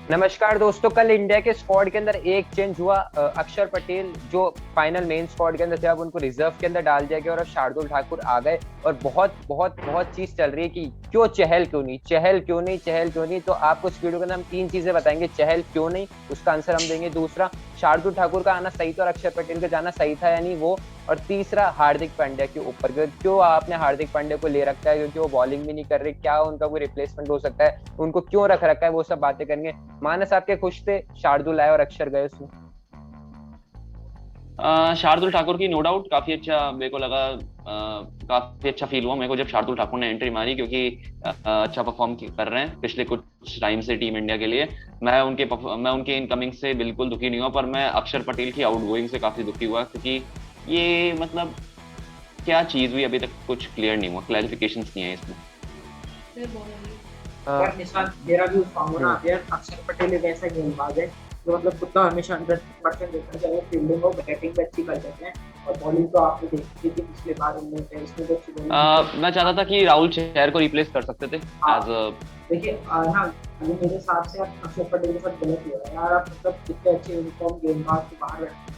नमस्कार दोस्तों। कल इंडिया के स्क्वाड के अंदर एक चेंज हुआ। अक्षर पटेल जो फाइनल मेन स्क्वाड के अंदर थे, अब उनको रिजर्व के अंदर डाल दिया गया और अब शार्दुल ठाकुर आ गए। और बहुत बहुत बहुत चीज चल रही है कि क्यों चहल क्यों नहीं, चहल क्यों नहीं, चहल क्यों नहीं। तो आपको इस वीडियो के अंदर हम तीन चीजें बताएंगे। चहल क्यों नहीं, उसका आंसर हम देंगे। दूसरा, शार्दुल ठाकुर का आना सही था और अक्षर पटेल का जाना सही था या नहीं वो। और तीसरा, हार्दिक पांड्या के ऊपर क्यों आपने हार्दिक पांड्या को ले रखा है, क्योंकि वो बॉलिंग भी नहीं कर रहे, क्या उनका कोई रिप्लेसमेंट हो सकता है, उनको क्यों रख रखा है, वो सब बातें करेंगे। मानस आपके खुश थे शार्दुल आए और अक्षर गए उसमें? शार्दुल ठाकुर की नो डाउट काफी अच्छा मेरे को लगा। काफी अच्छा फील हुआ मेरे को जब शार्दुल ठाकुर ने एंट्री मारी, क्योंकि अच्छा परफॉर्म कर रहे हैं पिछले कुछ टाइम से टीम इंडिया के लिए। मैं उनके इनकमिंग से बिल्कुल दुखी नहीं हुआ, पर मैं अक्षर पटेल की आउटगोइंग से काफी दुखी हुआ, क्योंकि ये मतलब क्या चीज हुई अभी तक कुछ क्लियर नहीं हुआ, क्लैरिफिकेशंस नहीं है इसमें। हाँ। यार निशान, मेरा भी उसका होना हम्म। यार। अक्षर पटेल एक ऐसा गेंदबाज है जो मतलब खुद का हमेशा 100% देता है, चाहे फील्डिंग हो बैटिंग भी अच्छी कर देते हैं। और बॉलिंग तो आपने देखी थी पिछले बार उन्होंने टेस्ट में तो अच्छी बॉलिंग की थी। मैं चाहता था कि राहुल चहर को रिप्लेस कर सकते थे हाँ, एज अ। देखिए ना, ये मेरे हिसाब से आप अक्षर पटेल के साथ गलत हुआ है यार। आप मतलब इतने अच्छे यूनिफॉर्म गेंदबाज को बाहर रखे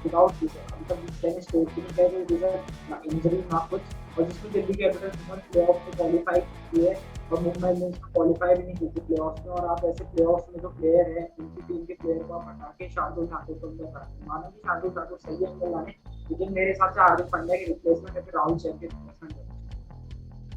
विदाउट रीजन, अभी तक जिस टाइम स्टेट भी नहीं गए रीजन, ना इंजरी ना कुछ। और जिसमें दिल्ली कैपिटल्स प्ले ऑफ में क्वालिफाई की है और मुंबई इंडियंस को क्वालिफाई भी नहीं की थी प्ले ऑफ में। और आप ऐसे प्ले ऑफ में जो प्लेयर है उनकी टीम के प्लेयर को आप हटा के शार्दुल ठाकुर को अंदर रखते, मानो कि शार्दुल ठाकुर सही है अंदर लाने, लेकिन मेरे हिसाब से हार्दिक पांड्या की रिप्लेसमेंट है, फिर राहुल चहर की रिप्लेसमेंट है।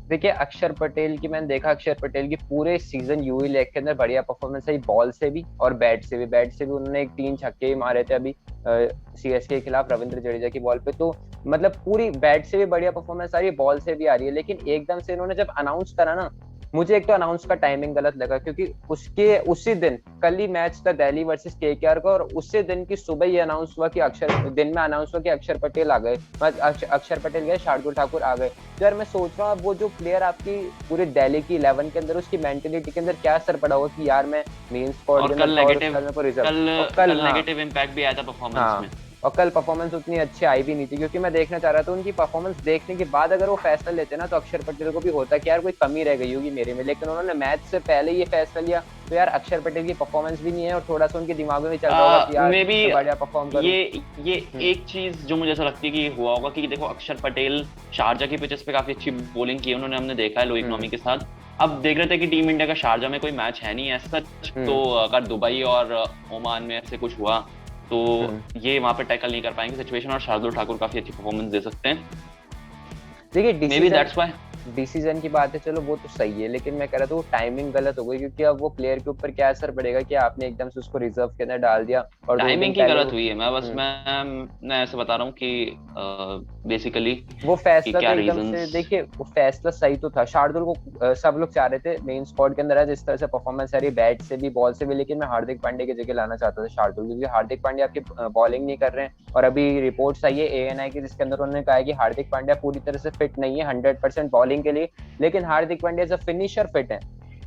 देखिए, अक्षर पटेल की मैंने देखा, अक्षर पटेल की पूरे सीजन यूई लेग के अंदर बढ़िया परफॉर्मेंस है, बॉल से भी और बैट से भी। बैट से भी उन्होंने एक 3 छक्के मारे थे अभी सीएसके के खिलाफ रविंद्र जडेजा की बॉल पे। तो मतलब पूरी बैट से भी बढ़िया परफॉर्मेंस आ रही है, बॉल से भी आ रही है। लेकिन एकदम से इन्होंने जब अनाउंस करा ना, मुझे एक तो अनाउंस का टाइमिंग गलत लगा, क्योंकि उसके उसी दिन कल ही मैच था दिल्ली वर्सेस केकेआर का, और उसी दिन की सुबह ये अनाउंस हुआ कि अक्षर दिन में अनाउंस हुआ कि अक्षर पटेल आ गए। अक्षर पटेल गए, शार्दुल ठाकुर आ गए। तो यार मैं सोच रहा हूँ, अब वो जो प्लेयर आपकी पूरे दिल्ली की 11 के अंदर, उसकी मेंटेलिटी के अंदर क्या असर पड़ा होगा कि यार मैं मेन स्क्वाड के और अंदर कल था और नेगेटिव कल मेरे को रिजर्व। कल और कल, कल हाँ। नेगेटिव इम्पैक्ट भी आया था परफॉर्मेंस में। हाँ, और कल परफॉर्मेंस उतनी अच्छी आई भी नहीं थी, क्योंकि मैं देखना चाह रहा था उनकी परफॉर्मेंस देखने के बाद अगर वो फैसला लेते ना, तो अक्षर पटेल को भी होता कि यार कोई कमी रह गई होगी मेरे में। लेकिन उन्होंने मैच से पहले ये फैसला लिया, तो यार अक्षर पटेल की परफॉर्मेंस भी नहीं है और थोड़ा सा उनके दिमाग में चल रहा होगा कि यार मे बी मैं बढ़िया परफॉर्म करूँ। ये एक चीज जो मुझे ऐसा लगती है कि हुआ होगा कि देखो अक्षर पटेल शारजा की पिचेस पे काफी अच्छी बॉलिंग की है उन्होंने, हमने देखा है लो हम्म। इकोनॉमी के साथ। अब देख रहे थे कि टीम इंडिया का शारजा में कोई मैच है नहीं ऐसा सच, तो हम्म। अगर दुबई और ओमान में ऐसे कुछ हुआ तो हम्म। ये वहां पे टैकल नहीं कर पाएंगे सिचुएशन, और शार्दुल ठाकुर काफी अच्छी परफॉर्मेंस दे सकते हैं। देखिए, may be decision that's why. Decision की बात है, चलो वो तो सही है, लेकिन मैं कह रहा था वो टाइमिंग गलत हो गई, क्योंकि अब वो प्लेयर के ऊपर क्या असर पड़ेगा कि आपने एकदम से उसको रिजर्व के अंदर डाल दिया और 2 दिन टाइमिंग की पहले वो। गलत हुई है, हम्म। मैं ऐसे बता रहा हूँ कि बेसिकली वो कि फैसला तो क्या एकदम से, रीजंस। देखिए वो फैसला सही तो था। शार्दुल को सब लोग चाह रहे थे मेन स्क्वाड के अंदर है, जिस तरह से परफॉर्मेंस है रही बैट से भी बॉल से भी। लेकिन मैं हार्दिक पांड्या की जगह लाना चाहता था शार्दुल, क्योंकि हार्दिक पांड्या आपकी बॉलिंग नहीं कर रहे हैं। और अभी रिपोर्ट्स आई है एएनआई की, जिसके अंदर उन्होंने कहा है कि हार्दिक पांड्या पूरी तरह से फिट नहीं है 100% बॉलिंग के लिए, लेकिन Hardik Pandya as a finisher fit है।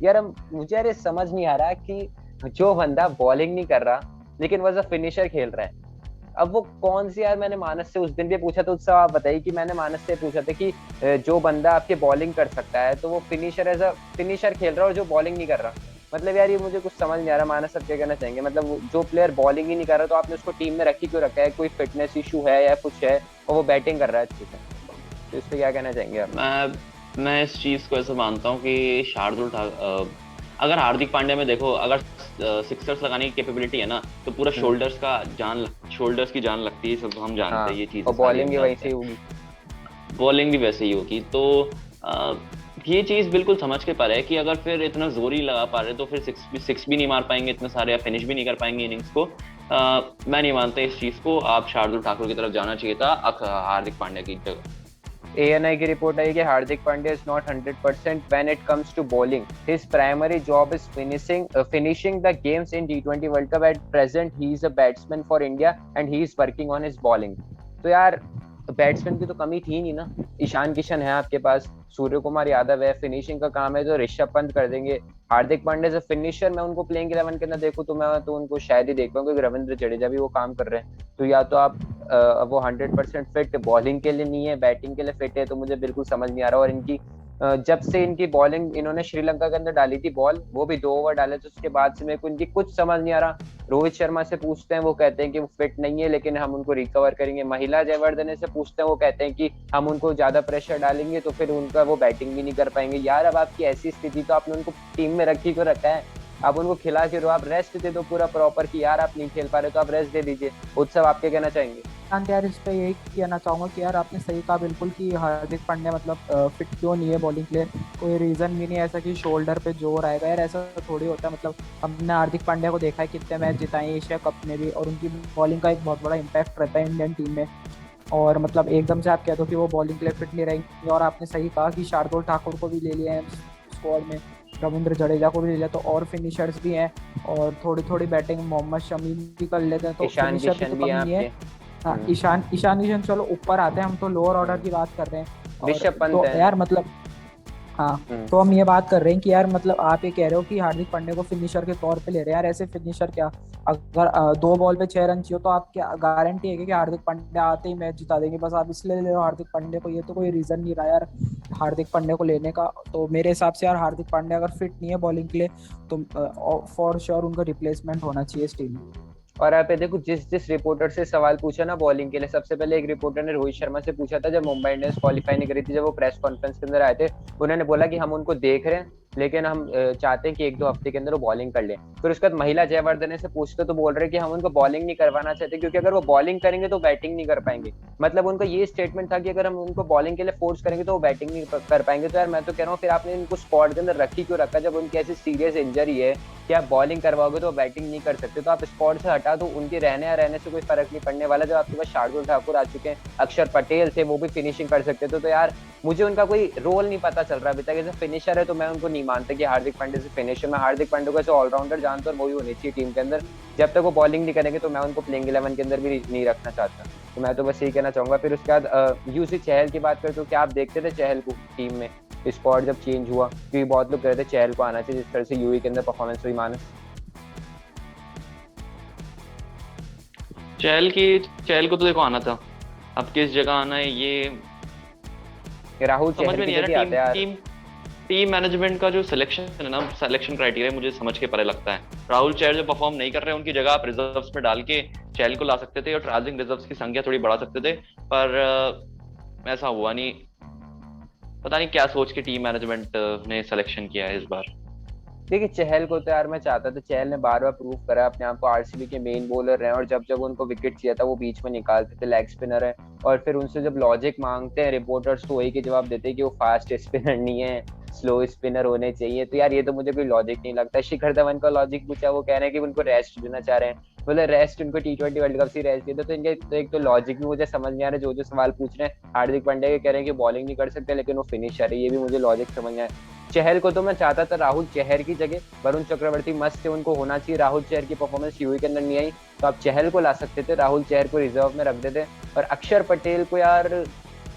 यार मुझे यार ये समझ नहीं आ रहा कि जो बंदा बॉलिंग नहीं कर रहा लेकिन वो एज अ फिनिशर खेल रहा है, अब वो कौन सी। यार मैंने मानस से उस दिन भी पूछा, तो उससे आप बताइए कि मैंने मानस से पूछा था कि जो बंदा आपके बॉलिंग कर सकता है तो वो फिनिशर एज अ फिनिशर खेल रहा है, और जो बॉलिंग नहीं कर रहा। मतलब यार ये मुझे कुछ समझ नहीं आ रहा। मानस सब क्या कहना चाहेंगे? मतलब जो प्लेयर बॉलिंग ही नहीं कर रहा, तो आपने उसको टीम में रखी क्यों रखा है? कोई फिटनेस इशू है या कुछ है, और वो बैटिंग कर रहा है अच्छे से? तो इस पे क्या कहना चाहेंगे आप? मैं इस चीज को ऐसे मानता हूँ कि शार्दुल ठाकुर, अगर हार्दिक पांड्या में देखो, अगर सिक्सर्स लगाने की कैपेबिलिटी है ना, तो पूरा हम्म। शोल्डर्स की जान लगती है, सब हम जानते हाँ, हैं, ये चीजें और सारी बॉलिंग हम भी वैसे जानते ही हैं। होगी। बॉलिंग भी वैसे ही होगी, तो अ, ये चीज बिल्कुल समझ के परे है कि अगर फिर इतना जोर ही लगा पा रहे तो फिर सिक्स भी नहीं मार पाएंगे इतने सारे, या फिनिश भी नहीं कर पाएंगे इनिंग्स को। मैं नहीं मानता इस चीज को, आप शार्दुल ठाकुर की तरफ जाना चाहिए था हार्दिक पांड्या की जगह। एएनआई की रिपोर्ट आई कि Hardik Pandya is not 100% when it comes to bowling. His primary job is finishing the games in टी20 world cup. At present he is a batsman for India and he is working on his bowling. तो यार batsman की तो कमी थी नहीं ना। ईशान किशन है आपके पास, सूर्य कुमार यादव है, फिनिशिंग का काम है तो ऋषभ पंत कर देंगे। हार्दिक पांड्या से फिनिशर मैं उनको प्लेइंग 11 के अंदर देखूं तो मैं तो उनको शायद ही देख पाऊँ, क्योंकि रविंद्र जडेजा भी वो काम कर रहे हैं। तो या तो आप वो 100% फिट बॉलिंग के लिए नहीं है, बैटिंग के लिए फिट है, तो मुझे बिल्कुल समझ नहीं आ रहा। और इनकी जब से इनकी बॉलिंग इन्होंने श्रीलंका के अंदर डाली थी बॉल, वो भी 2 ओवर डाले थे, उसके बाद से मेरे को इनकी कुछ समझ नहीं आ रहा। रोहित शर्मा से पूछते हैं, वो कहते हैं कि वो फिट नहीं है लेकिन हम उनको रिकवर करेंगे। महिला जयवर्धने से पूछते हैं, वो कहते हैं कि हम उनको ज्यादा प्रेशर डालेंगे तो फिर उनका वो बैटिंग भी नहीं कर पाएंगे। यार अब आपकी ऐसी स्थिति, तो आपने उनको टीम में रखी क्यों रखा है? आप उनको खिला के दो, आप रेस्ट दे दो पूरा प्रॉपर, कि यार आप नहीं खेल पा रहे तो आप रेस्ट दे दीजिए। उत्सव आपके कहना चाहेंगे? यार इस पे यही कहना चाहूंगा कि यार आपने सही कहा बिल्कुल कि हार्दिक पांड्या मतलब फिट क्यों नहीं है बॉलिंग के लिए। कोई रीजन भी नहीं है ऐसा कि शोल्डर पे जोर आएगा, यार ऐसा थोड़ी होता है। मतलब हमने हार्दिक पांड्या को देखा है कितने मैच जिताए एशिया कप में भी, और उनकी बॉलिंग का एक बहुत बड़ा इम्पैक्ट रहता है इंडियन टीम में। और मतलब एकदम से आप कह दो कि वो बॉलिंग के लिए फिट नहीं रहेंगे। और आपने सही कहा कि शार्दुल ठाकुर को भी ले लिया है स्क्वाड में, रविंद्र जडेजा को भी ले लिया, तो और फिनिशर्स भी हैं। और थोड़ी थोड़ी बैटिंग मोहम्मद शमी भी कर लेते हैं, तो ईशान फिनिशर की किशन तो भी कमी है नहीं है। आपके। हाँ, ईशान किशन चलो ऊपर आते हैं, हम तो लोअर ऑर्डर की बात कर रहे हैं। और ऋषभ पंत तो है। यार मतलब हाँ, तो हम ये बात कर रहे हैं कि यार मतलब आप ये कह रहे हो कि हार्दिक पांड्या को फिनिशर के तौर पे ले रहे हैं। यार ऐसे फिनिशर क्या, अगर 2 बॉल पे 6 रन चाहिए तो आप क्या गारंटी है कि हार्दिक पांड्या आते ही मैच जिता देंगे? बस आप इसलिए ले रहे हो हार्दिक पांड्या को, ये तो कोई रीजन नहीं रहा यार हार्दिक पांड्या को लेने का। तो मेरे हिसाब से यार हार्दिक पांड्या अगर फिट नहीं है बॉलिंग के लिए तो फॉर श्योर उनका रिप्लेसमेंट होना चाहिए इस टीम में। और आप ये देखो, जिस जिस रिपोर्टर से सवाल पूछा ना बॉलिंग के लिए, सबसे पहले एक रिपोर्टर ने रोहित शर्मा से पूछा था जब मुंबई इंडियंस क्वालिफाई नहीं करी थी, जब वो प्रेस कॉन्फ्रेंस के अंदर आए थे। उन्होंने बोला कि हम उनको देख रहे हैं लेकिन हम चाहते हैं कि 1-2 हफ्ते के अंदर वो बॉलिंग कर ले। फिर उसके बाद महिला जयवर्धने से पूछते तो बोल रहे कि हम उनको बॉलिंग नहीं करवाना चाहते क्योंकि अगर वो बॉलिंग करेंगे तो बैटिंग नहीं कर पाएंगे। मतलब उनका ये स्टेटमेंट था कि अगर हम उनको बॉलिंग के लिए फोर्स करेंगे तो वो बैटिंग नहीं कर पाएंगे। तो यार मैं तो कह रहा हूँ फिर आपने इनको स्क्वाड के अंदर रखी क्यों रखा जब उनकी ऐसी सीरियस इंजरी है कि आप बॉलिंग करवाओगे तो बैटिंग नहीं कर सकते। तो आप स्क्वाड से हटा दो, उनके रहने या रहने से कोई फर्क नहीं पड़ने वाला। जब आपके पास शार्दुल ठाकुर आ चुके हैं, अक्षर पटेल थे, वो भी फिनिशिंग कर सकते थे। तो यार मुझे उनका कोई रोल नहीं पता चल रहा अभी तक। एज फिनिशर है तो मैं उनको नहीं मानता कि हार्दिक पांड्या से फिनिशर, मैं हार्दिक पांड्या को ऐसे ऑलराउंडर जानता और वही होनी चाहिए टीम के अंदर। जब तक वो बॉलिंग नहीं करेंगे तो मैं उनको प्लेइंग 11 के अंदर भी नहीं रखना चाहता। तो मैं तो बस यही कहना चाहूंगा। फिर उसके बाद यूसी चहल की बात करें तो क्या आप देखते थे चहल को टीम में स्क्वाड जब चेंज हुआ? क्योंकि बहुत लोग कह रहे थे चहल को आना चाहिए जिस तरह से यूई के अंदर परफॉर्मेंस हुई। मानस, चहल को तो देखो आना था, अब किस जगह आना है ये राहुल समझ चहल में की नहीं आ जगह रहा। आता है यार। टीम मैनेजमेंट का जो सिलेक्शन है ना, सिलेक्शन क्राइटेरिया मुझे समझ के परे लगता है। राहुल चहल जो परफॉर्म नहीं कर रहे हैं उनकी जगह आप रिजर्व्स में डाल के चहल को ला सकते थे और ट्रैवलिंग रिजर्व्स की संख्या थोड़ी बढ़ा सकते थे, पर ऐसा हुआ नहीं। पता नहीं क्या सोच के टीम मैनेजमेंट ने सिलेक्शन किया है इस बार। देखिए चहल को तो यार मैं चाहता था, चहल ने बार बार प्रूव करा अपने आप को आरसीबी के मेन बॉलर रहे, और जब जब उनको विकेट चाहिए था वो बीच में निकालते थे, लेग स्पिनर है। और फिर उनसे जब लॉजिक मांगते हैं रिपोर्टर्स तो वही के जवाब देते हैं कि वो फास्ट स्पिनर नहीं है, स्लो स्पिनर होने चाहिए। तो यार ये तो मुझे कोई लॉजिक नहीं लगता। शिखर धवन का लॉजिक पूछा, वो कह रहे हैं कि उनको रेस्ट देना चाह रहे हैं, बोले रेस्ट उनको T20 वर्ल्ड कप से रेस्ट दिया। तो इनके तो एक तो लॉजिक भी मुझे समझ नहीं आ रहा। जो जो सवाल पूछ रहे हैं हार्दिक पांड्या के, कह रहे हैं कि बॉलिंग नहीं कर सकते लेकिन वो फिनिशर है, ये भी मुझे लॉजिक समझ नहीं आया। चहल को तो मैं चाहता था राहुल चहर की जगह, वरुण चक्रवर्ती मस्त है, उनको होना चाहिए। राहुल चहर की परफॉर्मेंस यूवी के अंदर नहीं आई तो आप चहल को ला सकते थे, राहुल चहर को रिजर्व में रख देते। और अक्षर पटेल को यार,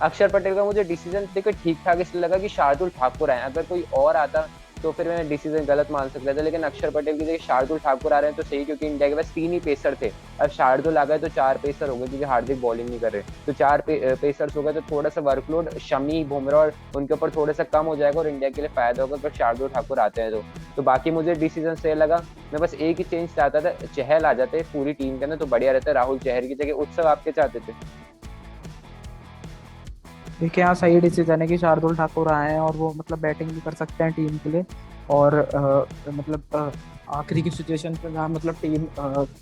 अक्षर पटेल का मुझे डिसीजन देखकर ठीक ठाक इसलिए लगा कि शार्दुल ठाकुर आए। अगर कोई और आता तो फिर मैं डिसीजन गलत मान सकता था, लेकिन अक्षर पटेल की जगह शार्दुल ठाकुर आ रहे हैं तो सही, क्योंकि इंडिया के पास 3 ही पेसर थे। अब शार्दुल आ गए तो 4 पेसर हो गए क्योंकि हार्दिक बॉलिंग नहीं कर रहे, तो 4 पेसर्स हो गए तो थोड़ा सा वर्कलोड शमी बुमराह और उनके ऊपर थोड़ा सा कम हो जाएगा और इंडिया के लिए फायदा होगा अगर शार्दुल ठाकुर आते हैं तो बाकी मुझे डिसीजन सही लगा। मैं बस एक ही चेंज चाहता था, चहल आ जाते पूरी टीम के अंदर तो बढ़िया रहता। राहुल चहर की जगह उत्सव आपके चाहते थे? देखिए यहाँ सही डिसीजन है कि शार्दुल ठाकुर आए हैं और वो मतलब बैटिंग भी कर सकते हैं टीम के लिए। और मतलब आखिरी की सिचुएशन पे जहाँ मतलब टीम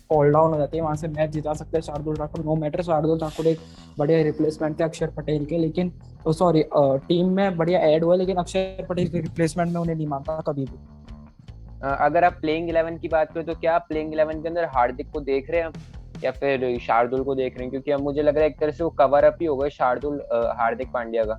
फॉल डाउन हो जाती है वहाँ से मैच जिता सकते हैं शार्दुल ठाकुर। नो मैटर, शार्दुल ठाकुर एक बढ़िया रिप्लेसमेंट थे अक्षर पटेल के, लेकिन सॉरी टीम में बढ़िया ऐड हुआ, लेकिन अक्षर पटेल के रिप्लेसमेंट में उन्हें नहीं मानता कभी भी। अगर आप प्लेइंग 11 की बात करें तो क्या आप प्लेइंग 11 के अंदर हार्दिक को देख रहे हैं या फिर शार्दुल को देख रहे हैं? क्योंकि अब मुझे लग रहा है एक तरह से वो कवर अप ही हो गए शार्दुल हार्दिक पांड्या का।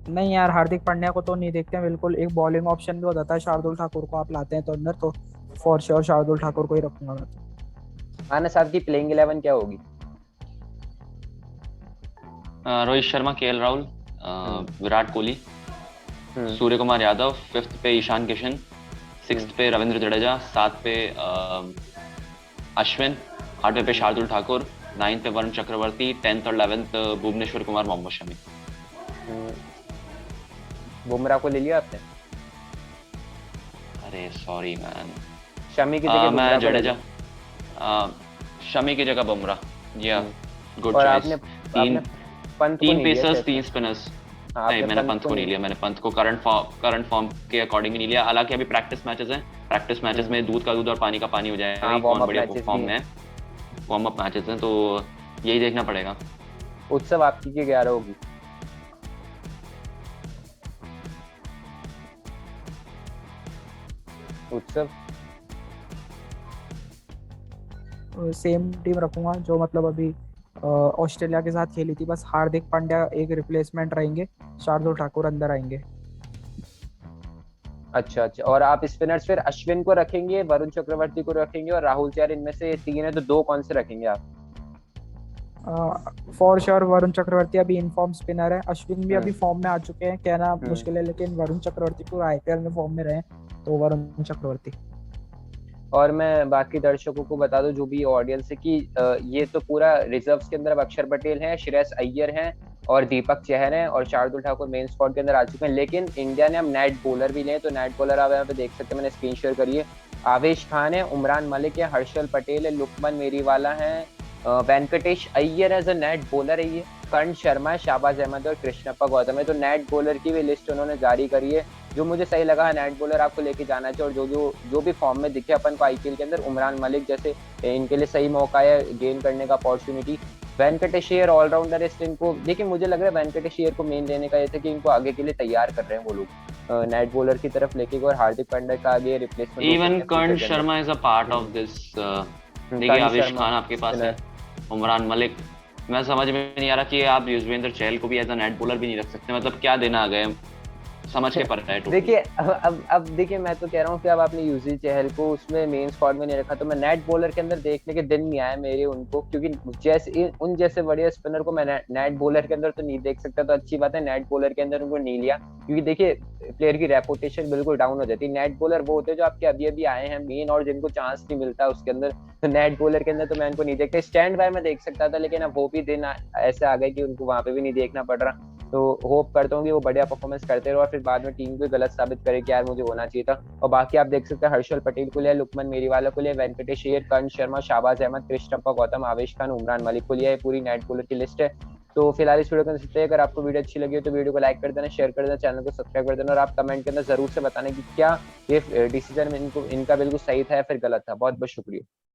नहीं यार, हार्दिक पांड्या को तो नहीं देखते हैं बिल्कुल। एक बॉलिंग ऑप्शन भी हो जाता है, शार्दुल ठाकुर को आप लाते हैं तो अंदर तो फॉर श्योर शार्दुल ठाकुर को ही रखूंगा मैं। मानस आपकी प्लेइंग 11 क्या होगी? रोहित शर्मा, केएल राहुल, विराट कोहली, सूर्य कुमार यादव, 5th पे ईशान किशन, 6th पे रविंद्र जडेजा, 7th पे अश्विन, 8वें पे शार्दुल ठाकुर, 9th पे वरुण चक्रवर्ती, 10th और 11th भुवनेश्वर कुमार, मोहम्मद शमी। बुमराह को ले लिया आपने? अरे सॉरी मैन, शमी की जगह मैं बुमराह को ले जडेजा, लिया। शमी की जगह बुमराह, या गुड और चॉइस। आपने तीन पंत को तीन नहीं लिया पेसर्स शायद। 3 स्पिनर्स। हाँ, नहीं, आपने मैंने पंत पंत को को नहीं नहीं लिया, मैंने पंत को करंट फॉर्म के अकॉर्डिंग नहीं लिया। हालांकि अभी प्रैक्टिस मैचेस हैं, प्रैक्टिस मैचेस में दूध का दूध और पानी का पानी हो जाएगा हाँ, कि वार्म कौन अप बढ़िया मैचेस फॉर्म भी में हैं। है। वार्म अप मैचेस हैं, तो यही देखना पड़ेगा। उत्सव आपकी की 11 होगी। उत्सव सेम टीम रखूंगा जो मतलब अभी ऑस्ट्रेलिया के साथ खेली थी, बस हार्दिक पांड्या एक रिप्लेसमेंट रहेंगे, शार्दुल ठाकुर अंदर आएंगे। अच्छा अच्छा, और आप स्पिनर्स फिर अश्विन को रखेंगे, वरुण चक्रवर्ती को रखेंगे और राहुल चहर, इनमें से 3 है तो 2 कौन से रखेंगे आप? फॉर श्योर वरुण चक्रवर्ती अभी इनफॉर्म स्पिनर है, अश्विन भी अभी हम्म फॉर्म में आ चुके हैं, कहना हम्म। मुश्किल है, लेकिन वरुण चक्रवर्ती को आईपीएल में फॉर्म में रहे, तो वरुण चक्रवर्ती। और मैं बाकी दर्शकों को बता दूं, जो भी ऑडियंस है, कि ये तो पूरा रिजर्व्स के अंदर अब अक्षर पटेल है, श्रेयस अय्यर है और दीपक चहर है और शार्दुल ठाकुर मेन स्क्वाड के अंदर आ चुके हैं। लेकिन इंडिया ने अब नेट बॉलर भी लिए, तो नेट बॉलर आप यहाँ पे देख सकते हैं, मैंने स्क्रीन शेयर करी है। आवेश खान है, उमरान मलिक है, हर्षल पटेल है, लुकमान मेरीवाला है, Venkatesh Iyer as a net bowler है ये, कर्ण शर्मा है, शाहबाज अहमद और कृष्णप्पा गौतम है। तो नेट बॉलर की भी लिस्ट उन्होंने जारी करी है। जो मुझे सही लगा, नेट बॉलर आपको लेके जाना चाहिए, और जो भी फॉर्म में दिखे अपन को आईपीएल के अंदर, उमरान मलिक जैसे, इनके लिए सही मौका है गेन करने का अपॉर्चुनिटी। वेंकटेश अय्यर ऑलराउंडर है, इनको लेकिन मुझे लग रहा है वेंकटेश अय्यर को मेन लेने का ये था कि इनको आगे के लिए तैयार कर रहे हैं वो लोग, नेट बॉलर की तरफ लेके, और हार्दिक पांड्या का आगे replacement. Even Karn Sharma is a part of this. देखिए, आवेश खान आपके पास है, उमरान मलिक, मैं समझ में नहीं आ रहा कि आप युजवेंद्र चहल को भी एज अ नेट बॉलर भी नहीं रख सकते, मतलब क्या देना आ गए, समझ के पड़ रहा है। देखिए अब देखिए, मैं तो कह रहा हूँ कि अब आपने यूजी चहल को उसमें मेन स्क्वाड में नहीं रखा, तो मैं नेट बॉलर के अंदर देखने के दिन नहीं आया मेरे उनको, क्योंकि जैसे उन जैसे बढ़िया स्पिनर को मैं नेट बॉलर के अंदर तो नहीं देख सकता, तो अच्छी बात है नेट बॉलर के अंदर उनको नहीं लिया। क्योंकि देखिए, प्लेयर की रेपुटेशन बिल्कुल डाउन हो जाती है। नेट बॉलर वो होते हैं जो आपके अभी अभी आए हैं मेन, और जिनको चांस नहीं मिलता उसके अंदर, तो नेट बॉलर के अंदर तो मैं उनको नहीं देखता। स्टैंड बाय में देख सकता था, लेकिन अब वो भी दिन ऐसे आ गए कि उनको वहां पे भी नहीं देखना पड़ रहा। तो होप करता हूँ कि वो बढ़िया परफॉर्मेंस करते रहो और फिर बाद में टीम को गलत साबित करे कि यार मुझे होना चाहिए था। और बाकी आप देख सकते हैं, हर्षल पटेल को लिया, लुकमान मेरीवाला को लिया, वेंकटेश अय्यर, कर्ण शर्मा, शाहबाज अहमद, कृष्णप्पा गौतम, आवेश खान, उमरान मलिक को लिया है। पूरी नेट बॉलर की लिस्ट है। तो फिलहाल इस वीडियो को सकते हैं, अगर आपको वीडियो अच्छी लगी हो तो वीडियो को लाइक कर देना, शेयर कर देना, चैनल को सब्सक्राइब कर देना, और आप कमेंट के अंदर जरूर से बताना कि क्या ये डिसीजन इनका बिल्कुल सही था या फिर गलत था। बहुत बहुत शुक्रिया।